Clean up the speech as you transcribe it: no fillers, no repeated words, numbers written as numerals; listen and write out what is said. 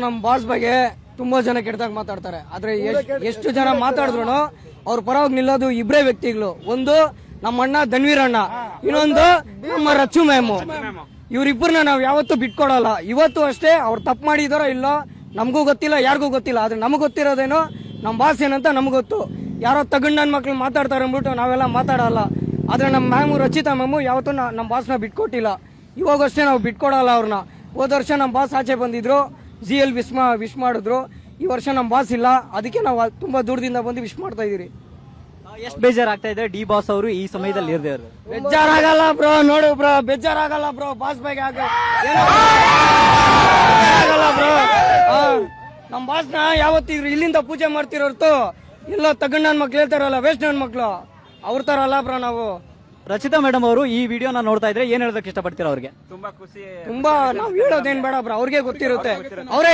ನಮ್ಮ ಬಾಸ್ ಬಗ್ಗೆ ತುಂಬಾ ಜನ ಕೆಟ್ಟದಾಗ ಮಾತಾಡ್ತಾರೆ. ಆದ್ರೆ ಎಷ್ಟು ಜನ ಮಾತಾಡಿದ್ರು ಅವ್ರ ಪರವಾಗಿ ನಿಲ್ಲೋದು ಇಬ್ಬರೇ ವ್ಯಕ್ತಿಗಳು. ಒಂದು ನಮ್ಮ ಅಣ್ಣ ಧನ್ವೀರ್ ಅಣ್ಣ, ಇನ್ನೊಂದು ನಮ್ಮ ರಚ್ಚು ಮ್ಯಾಮು. ಇವ್ರಿಬ್ಬರನ್ನ ನಾವ್ ಯಾವತ್ತೂ ಬಿಟ್ಕೊಡಲ್ಲ. ಇವತ್ತು ಅಷ್ಟೇ ಅವ್ರು ತಪ್ಪು ಮಾಡಿದಾರೋ ಇಲ್ಲೋ ನಮಗೂ ಗೊತ್ತಿಲ್ಲ, ಯಾರಿಗೂ ಗೊತ್ತಿಲ್ಲ. ಆದ್ರೆ ನಮಗ್ ಗೊತ್ತಿರೋದೇನೋ ನಮ್ಮ ಬಾಸ್ ಏನಂತ ನಮ್ಗೆ ಗೊತ್ತು. ಯಾರೋ ತಗೊಂಡ್ ನನ್ನ ಮಕ್ಳು ಮಾತಾಡ್ತಾರೆ ಅಂದ್ಬಿಟ್ಟು ನಾವೆಲ್ಲ ಮಾತಾಡಲ್ಲ. ಆದ್ರೆ ನಮ್ಮ ಮ್ಯಾಮು ರಚಿತಾ ಮ್ಯಾಮು ಯಾವತ್ತೂ ನಮ್ಮ ಬಾಸ್ನ ಬಿಟ್ಕೊಟ್ಟಿಲ್ಲ. ಇವಾಗಷ್ಟೇ ನಾವು ಬಿಟ್ಕೊಡಲ್ಲ ಅವ್ರನ್ನ. ಹೋದ ವರ್ಷ ನಮ್ಮ ಬಾಸ್ ಆಚೆ ಬಂದಿದ್ರು, ZL ವಿಶ್ ಮಾಡಿದ್ರು. ಈ ವರ್ಷ ನಮ್ಮ ಬಾಸ್ ಇಲ್ಲ, ಅದಕ್ಕೆ ನಾವು ತುಂಬಾ ದೂರದಿಂದ ಬಂದು ವಿಶ್ ಮಾಡ್ತಾ ಇದೀರಿ. ಎಷ್ಟು ಬೇಜಾರಾಗ್ತಾ ಇದೆ ಡಿ ಬಾಸ್ ಅವರು ಈ ಸಮಯದಲ್ಲಿ ಇರದೇ ಇರೋದು? ಬೇಜಾರಾಗಲ್ಲ ಬ್ರೋ, ನೋಡು ಬ್ರೋ, ಬೇಜಾರಾಗಲ್ಲ ಬ್ರೋ. ಬಾಸ್ ಬಗ್ಗೆ ಆಗಲ್ಲ ಬ್ರೋ. ನಮ್ಮ ಬಾಸ್ನ ಯಾವತ್ತು ಇಲ್ಲಿಂದ ಪೂಜೆ ಮಾಡ್ತಿರೋರ್ತು ಎಲ್ಲ ತಗೊಂಡ್ ನನ್ ಮಕ್ಳು ಹೇಳ್ತಾರಲ್ಲ, ವೇಸ್ಟ್ ನನ್ ಮಕ್ಳು ಅವ್ರ ತರ ಅಲ್ಲ ಬ್ರೋ ನಾವು. ರಚಿತಾ ಮೇಡಮ್ ಅವರು ಈ ವಿಡಿಯೋನ ನೋಡ್ತಾ ಇದ್ರೆ ಏನ್ ಹೇಳೋದಕ್ಕೆ ಇಷ್ಟಪಡ್ತೀರಾ ಅವ್ರಿಗೆ? ತುಂಬಾ ಖುಷಿ. ತುಂಬಾ ನಾವ್ ಹೇಳೋದೇನ್ ಬೇಡ ಬ್ರೋ, ಅವ್ರಿಗೆ ಗೊತ್ತಿರುತ್ತೆ. ಅವರೇ